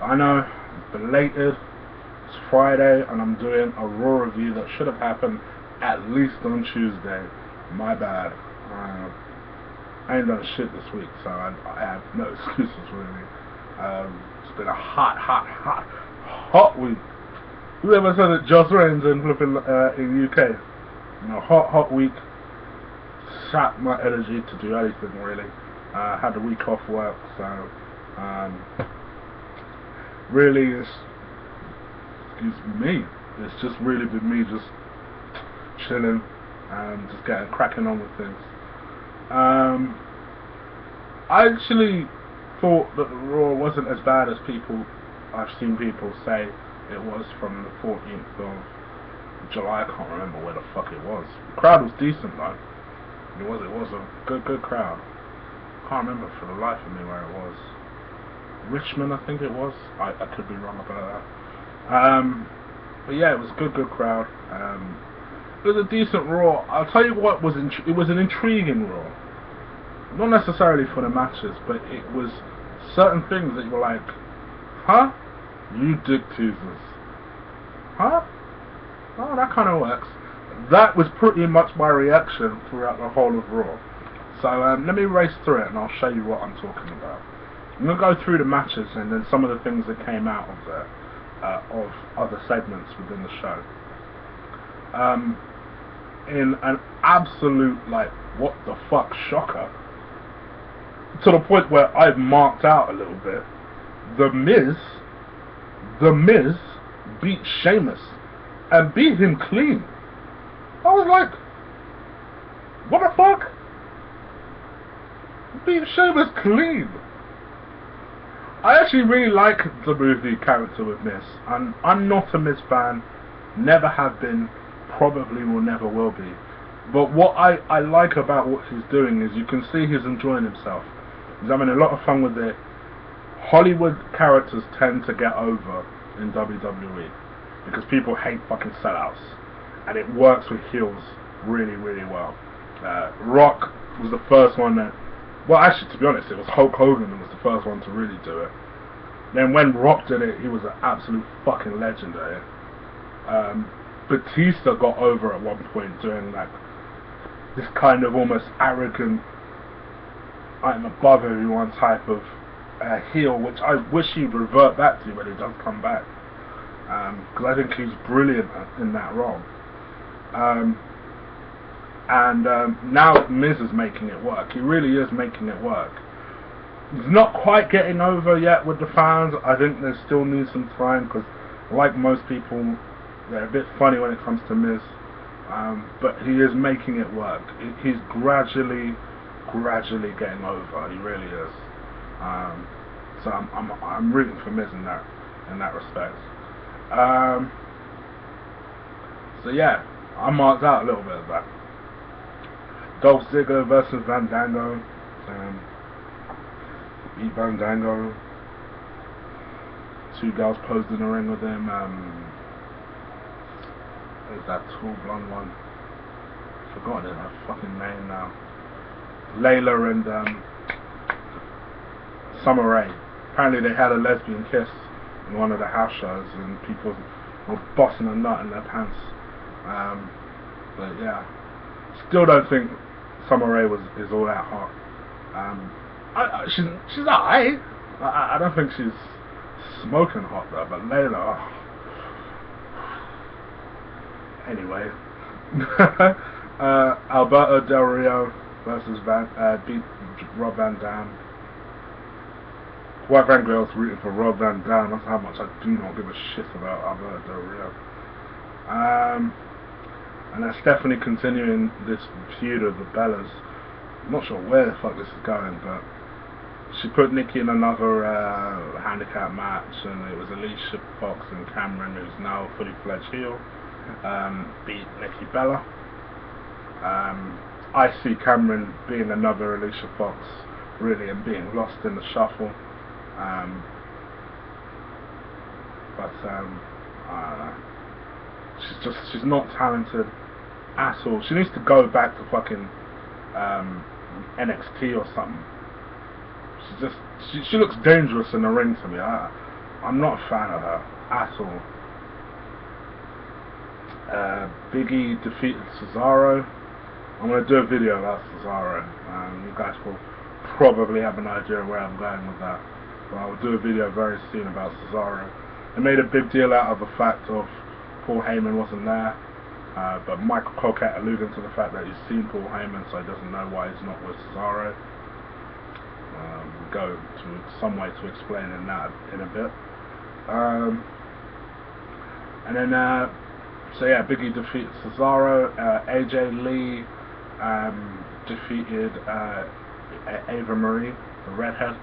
I know, it's belated, it's Friday, and I'm doing a Raw review that should have happened at least on Tuesday. My bad. I ain't done shit this week, so I have no excuses really. It's been a hot week. Whoever said that Joss Reigns in flipping in UK? You know, hot week. Sapped my energy to do anything really. Had a week off work, so really it's just really been me just chilling and just getting cracking on with things. I actually thought that the Raw wasn't as bad as I've seen people say it was from the 14th of July. I can't remember where the fuck it was. The crowd was decent though. It was a good crowd. Can't remember for the life of me where it was. Richmond, I think it was. I could be wrong about that. But yeah, it was a good crowd. It was a decent Raw. I'll tell you what it was an intriguing Raw. Not necessarily for the matches, but it was certain things that you were like, huh? You dick teasers. Huh? Oh, that kind of works. That was pretty much my reaction throughout the whole of Raw. So let me race through it and I'll show you what I'm talking about. I'm going to go through the matches and then some of the things that came out of there, of other segments within the show. In an absolute, like, what the fuck shocker, to the point where I've marked out a little bit, The Miz beat Sheamus and beat him clean. I was like, what the fuck? Beat Sheamus clean. I actually really like the movie character with Miz, and I'm not a Miz fan, never have been, probably will never will be. But what I like about what he's doing is you can see he's enjoying himself. He's having a lot of fun with it. Hollywood characters tend to get over in WWE because people hate fucking sellouts, and it works with heels really well. Rock was the first one that, well actually to be honest it was Hulk Hogan that was the first one to really do it. Then when Rock did it, he was an absolute fucking legend at it. Batista got over at one point doing like this kind of almost arrogant, I'm above everyone type of heel, which I wish he'd revert back to when he does come back, because I think he's brilliant in that role. And now Miz is making it work. He really is making it work. He's not quite getting over yet with the fans. I think there still needs some time because, like most people, they're a bit funny when it comes to Miz. But he is making it work. He's gradually getting over. He really is. So I'm rooting for Miz in that respect. So yeah, I marked out a little bit of that. Dolph Ziggler versus Fandango. Beat Fandango. Two girls posed in the ring with him. There's that tall blonde one. Forgotten her fucking name now. Layla and Summer Rae. Apparently they had a lesbian kiss in one of the house shows and people were bossing a nut in their pants. But yeah, still don't think Summer Rae is all that hot. She's alright. I don't think she's smoking hot though, but Layla, anyway. Alberto Del Rio versus beat Rob Van Dam. Quite frankly, I was rooting for Rob Van Dam. That's how much I do not give a shit about Alberto Del Rio. And that's definitely continuing this feud of the Bellas. I'm not sure where the fuck this is going, but she put Nikki in another handicap match, and it was Alicia Fox and Cameron, who's now a fully fledged heel, beat Nikki Bella. I see Cameron being another Alicia Fox, really, and being lost in the shuffle. But I don't know. She's not talented at all. She needs to go back to fucking NXT or something. She looks dangerous in the ring to me. I'm not a fan of her at all. Big E defeated Cesaro. I'm going to do a video about Cesaro. You guys will probably have an idea of where I'm going with that. But I will do a video very soon about Cesaro. They made a big deal out of the fact of Paul Heyman wasn't there. But Michael Coquette alluding to the fact that he's seen Paul Heyman, so he doesn't know why he's not with Cesaro. We'll go to some way to explain that in a bit. And then, so yeah, Big E defeated Cesaro. AJ Lee defeated Ava Marie, the redhead.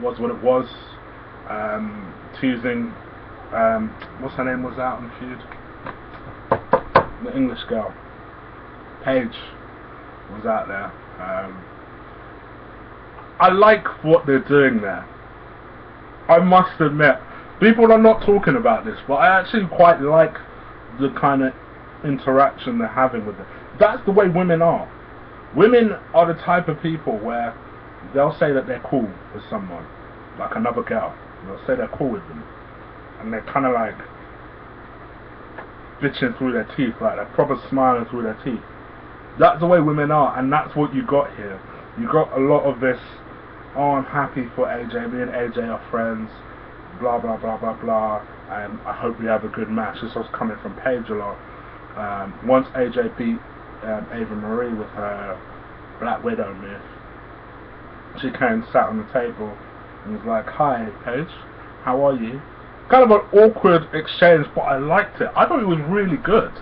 Was what it was. Teasing. What's her name was out in the feud? The English girl. Paige was out there. I like what they're doing there. I must admit, people are not talking about this, but I actually quite like the kind of interaction they're having with it. That's the way women are. Women are the type of people where they'll say that they're cool with someone, like another girl. They'll say they're cool with them, and they're kind of like bitching through their teeth, like they're proper smiling through their teeth. That's the way women are, and that's what you got here. You got a lot of this, oh, I'm happy for AJ, me and AJ are friends, blah blah blah blah blah, and I hope we have a good match. This was coming from Paige a lot. Once AJ beat Ava Marie with her Black Widow myth, she came, sat on the table, and was like, "Hi Paige, how are you?" Kind of an awkward exchange, but I liked it. I thought it was really good.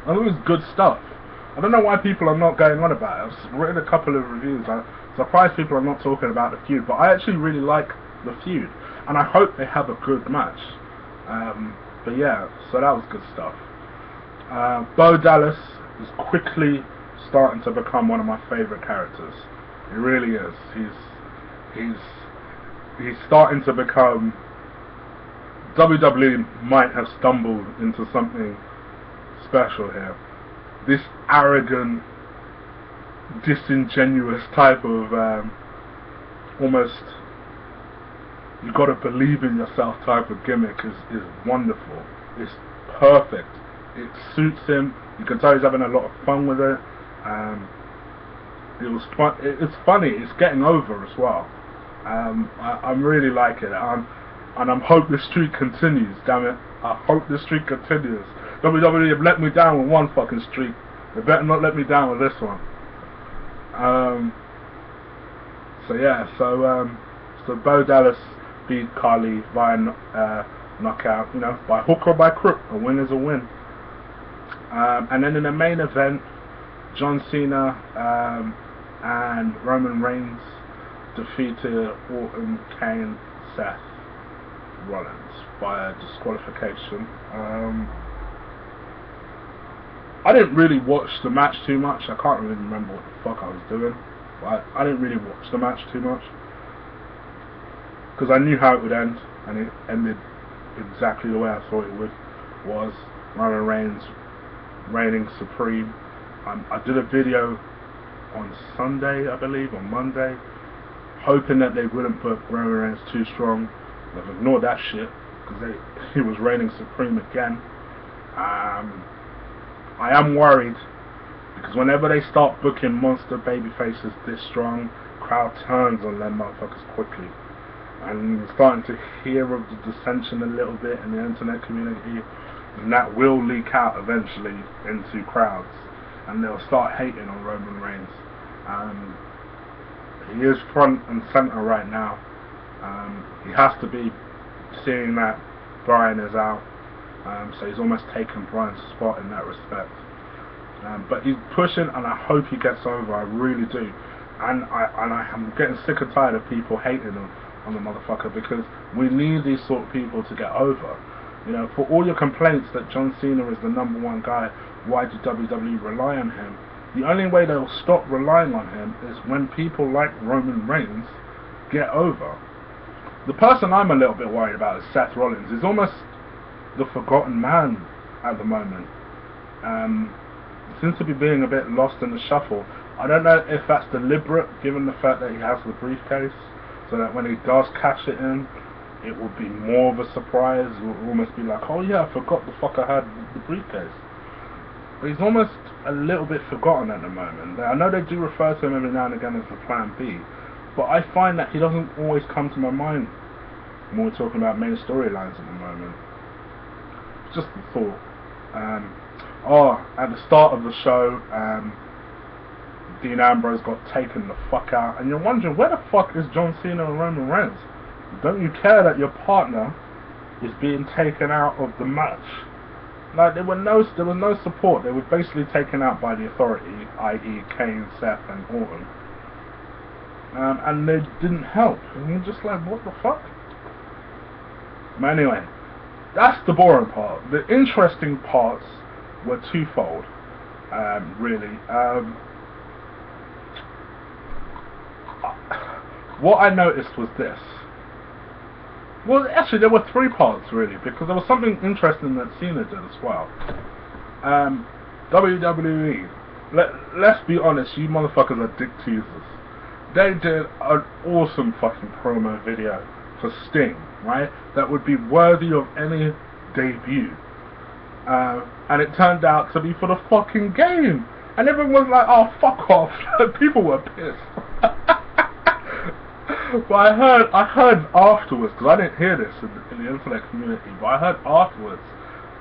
I thought it was good stuff. I don't know why people are not going on about it. I've written a couple of reviews. I'm surprised people are not talking about the feud, but I actually really like the feud, and I hope they have a good match. But yeah, so that was good stuff. Bo Dallas is quickly starting to become one of my favourite characters. He really is. He's starting to become. WWE might have stumbled into something special here. This arrogant, disingenuous type of almost you gotta believe in yourself type of gimmick is wonderful. It's perfect. It suits him. You can tell he's having a lot of fun with it. It was fun. It's funny. It's getting over as well. I'm really liking it. And I hope this streak continues. Damn it! I hope this streak continues. WWE have let me down with one fucking streak. They better not let me down with this one. So yeah, so Bo Dallas beat Carly via knockout. You know, by hook or by crook. A win is a win. And then in the main event, John Cena and Roman Reigns defeated Orton, Kane, Seth Rollins via disqualification. I didn't really watch the match too much. I can't really remember what the fuck I was doing, but I didn't really watch the match too much because I knew how it would end, and it ended exactly the way I thought it was Roman Reigns reigning supreme. I did a video on Sunday, I believe, on Monday, hoping that they wouldn't put Roman Reigns too strong. They've ignored that shit because he was reigning supreme again. I am worried because whenever they start booking monster baby faces this strong, crowd turns on them motherfuckers quickly. And you're starting to hear of the dissension a little bit in the internet community, and that will leak out eventually into crowds, and they'll start hating on Roman Reigns. He is front and center right now. He has to be, seeing that Bryan is out, so he's almost taken Bryan's spot in that respect. But he's pushing, and I hope he gets over. I really do. And I'm getting sick and tired of people hating on the motherfucker, because we need these sort of people to get over. You know, for all your complaints that John Cena is the #1 guy, why did WWE rely on him? The only way they'll stop relying on him is when people like Roman Reigns get over. The person I'm a little bit worried about is Seth Rollins. He's almost the forgotten man at the moment. Seems to be being a bit lost in the shuffle. I don't know if that's deliberate, given the fact that he has the briefcase, so that when he does cash it in, it will be more of a surprise. It will almost be like, oh yeah, I forgot the fuck I had the briefcase. But he's almost a little bit forgotten at the moment. I know they do refer to him every now and again as the Plan B, but I find that he doesn't always come to my mind when we're talking about main storylines at the moment. It's just a thought. At the start of the show, Dean Ambrose got taken the fuck out, and you're wondering, where the fuck is John Cena and Roman Reigns? Don't you care that your partner is being taken out of the match? Like, there was no support. They were basically taken out by the Authority, i.e. Kane, Seth and Orton, and they didn't help, and you're just like, what the fuck? But anyway, that's the boring part. The interesting parts were twofold, really. What I noticed was this. Well, actually, there were three parts, really, because there was something interesting that Cena did as well. WWE, let's be honest, you motherfuckers are dick teasers. They did an awesome fucking promo video for Sting, right? That would be worthy of any debut. And it turned out to be for the fucking game. And everyone was like, oh, fuck off. People were pissed. But I heard afterwards, because I didn't hear this in the internet community, but I heard afterwards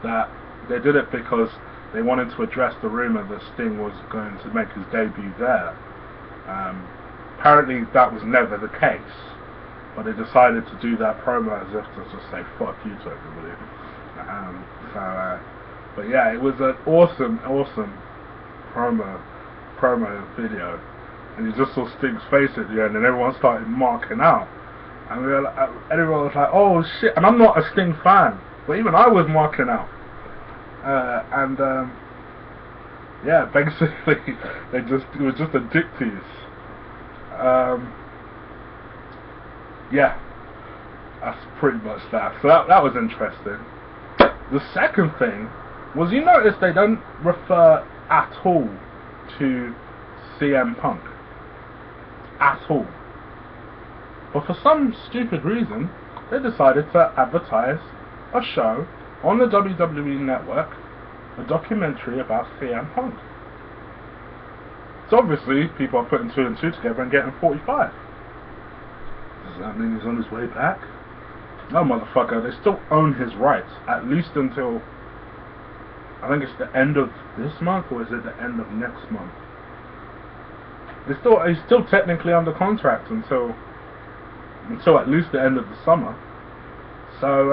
that they did it because they wanted to address the rumour that Sting was going to make his debut there. Apparently that was never the case, but they decided to do that promo as if to just say fuck you to everybody. But yeah, it was an awesome promo video. And you just saw Sting's face at the end, and everyone started marking out. And everyone was like, "Oh shit!" And I'm not a Sting fan, but even I was marking out. Yeah, basically, it was just a dick tease. Yeah, that's pretty much that. So that was interesting. The second thing was, you notice they don't refer at all to CM Punk. At all. But for some stupid reason, they decided to advertise a show on the WWE network, a documentary about CM Punk. So obviously, people are putting two and two together and getting 45. Does that mean he's on his way back? No, motherfucker, they still own his rights, at least until, I think it's the end of this month, or is it the end of next month? He's still technically under contract until at least the end of the summer. So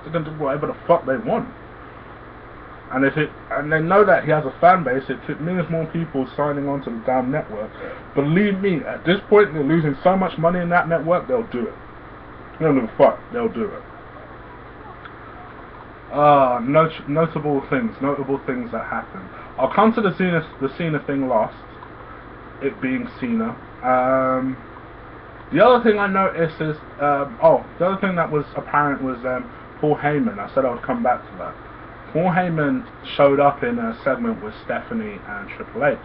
they're gonna do whatever the fuck they want. And they know that he has a fan base. It means more people signing on to the damn network. Believe me, at this point they're losing so much money in that network, they'll do it. They don't give a fuck. They'll do it. Notable things that happen. I'll come to the Cena thing last. It being Cena. The other thing I noticed is the other thing that was apparent was Paul Heyman. I said I would come back to that. Paul Heyman showed up in a segment with Stephanie and Triple H.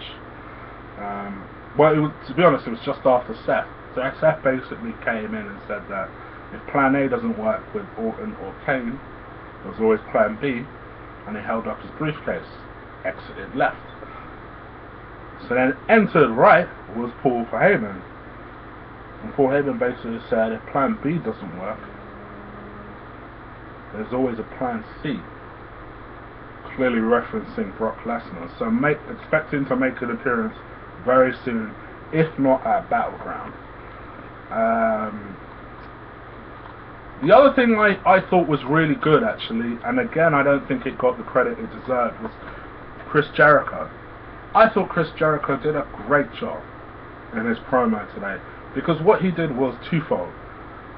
Well, to be honest, it was just after Seth. So Seth basically came in and said that if Plan A doesn't work with Orton or Kane, there was always Plan B, and he held up his briefcase, exited left. So then entered right was Paul Heyman. And Paul Heyman basically said if Plan B doesn't work, there's always a Plan C. Clearly referencing Brock Lesnar. So expect him to make an appearance very soon, if not at Battleground. The other thing I thought was really good, actually, and again I don't think it got the credit it deserved, was Chris Jericho. I thought Chris Jericho did a great job in his promo today, because what he did was twofold.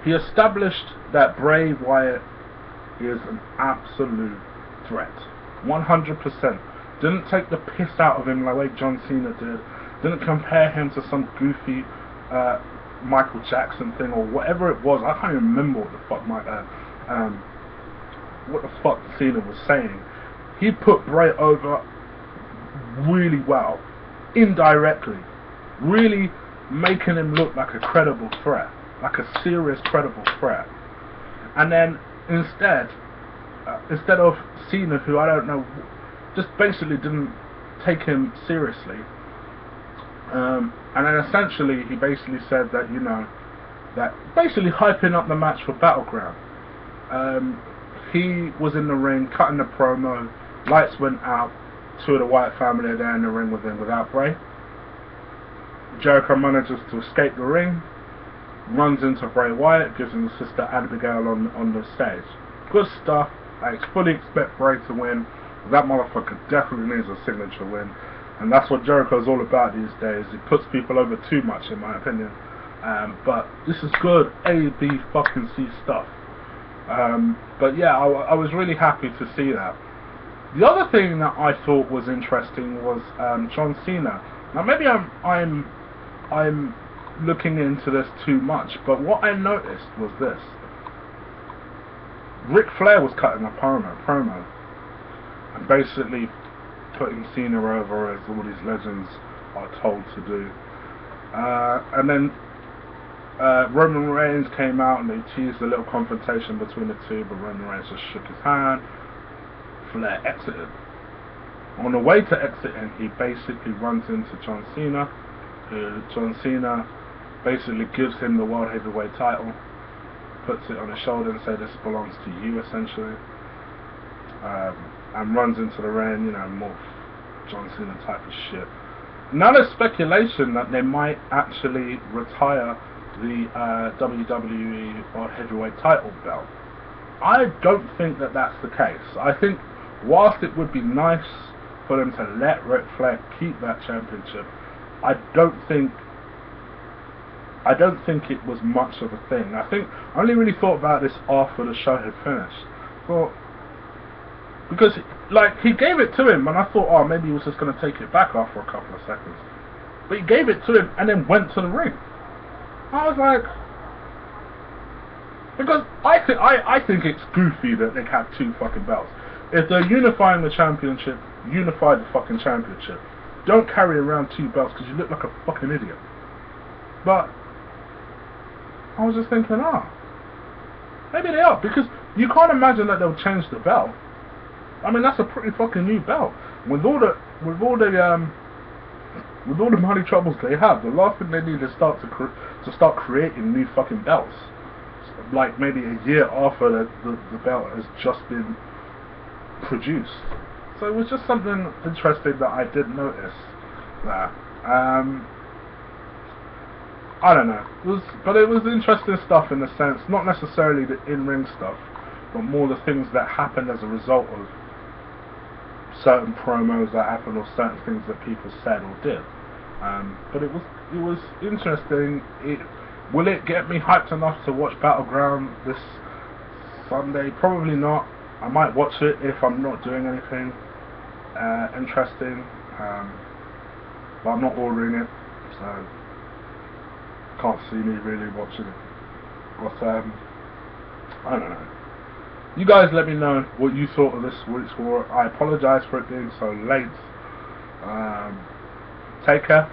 He established that Bray Wyatt is an absolute threat, 100%. Didn't take the piss out of him like John Cena did. Didn't compare him to some goofy Michael Jackson thing or whatever it was. I can't even remember what the fuck Cena was saying. He put Bray over really well, indirectly, really making him look like a credible threat, like a serious credible threat. And then instead of Cena, who I don't know, just basically didn't take him seriously. And then essentially he basically said that, you know, that basically hyping up the match for Battleground. He was in the ring cutting the promo, lights went out, two of the Wyatt family are there in the ring with him without Bray. Jericho manages to escape the ring, runs into Bray Wyatt, gives him his sister Abigail on the stage. Good stuff. I fully expect Bray to win. That motherfucker definitely needs a signature win, and that's what Jericho's all about these days. He puts people over too much, in my opinion. But this is good A-B fucking C stuff. But yeah, I was really happy to see that. The other thing that I thought was interesting was John Cena. Now maybe I'm looking into this too much, but what I noticed was this. Ric Flair was cutting a promo and basically putting Cena over as all these legends are told to do. And then Roman Reigns came out and they teased a little confrontation between the two, but Roman Reigns just shook his hand. Flair exited. On the way to exiting, he basically runs into John Cena. John Cena basically gives him the World Heavyweight title, puts it on his shoulder and says, "This belongs to you," essentially, and runs into the ring, you know, more John Cena type of shit. Now there's speculation that they might actually retire the WWE World Heavyweight title belt. I don't think that that's the case. I think whilst it would be nice for them to let Ric Flair keep that championship, I don't think it was much of a thing. I only really thought about this after the show had finished. Well, because like he gave it to him, and I thought, oh, maybe he was just going to take it back after a couple of seconds. But he gave it to him and then went to the ring. I was like, because I think it's goofy that they have two fucking belts. If they're unifying the championship, unify the fucking championship. Don't carry around two belts because you look like a fucking idiot. But I was just thinking, maybe they are, because you can't imagine that they'll change the belt. I mean, that's a pretty fucking new belt. With all the money troubles they have, the last thing they need is to start creating new fucking belts. Like maybe a year after the belt has just been produced. So it was just something interesting that I did notice there. I don't know. But it was interesting stuff in the sense, not necessarily the in-ring stuff, but more the things that happened as a result of certain promos that happened or certain things that people said or did. But it was interesting. Will it get me hyped enough to watch Battleground this Sunday? Probably not. I might watch it if I'm not doing anything interesting, but I'm not ordering it, so can't see me really watching it. But I don't know. You guys let me know what you thought of this week's Raw. I apologise for it being so late. Take care.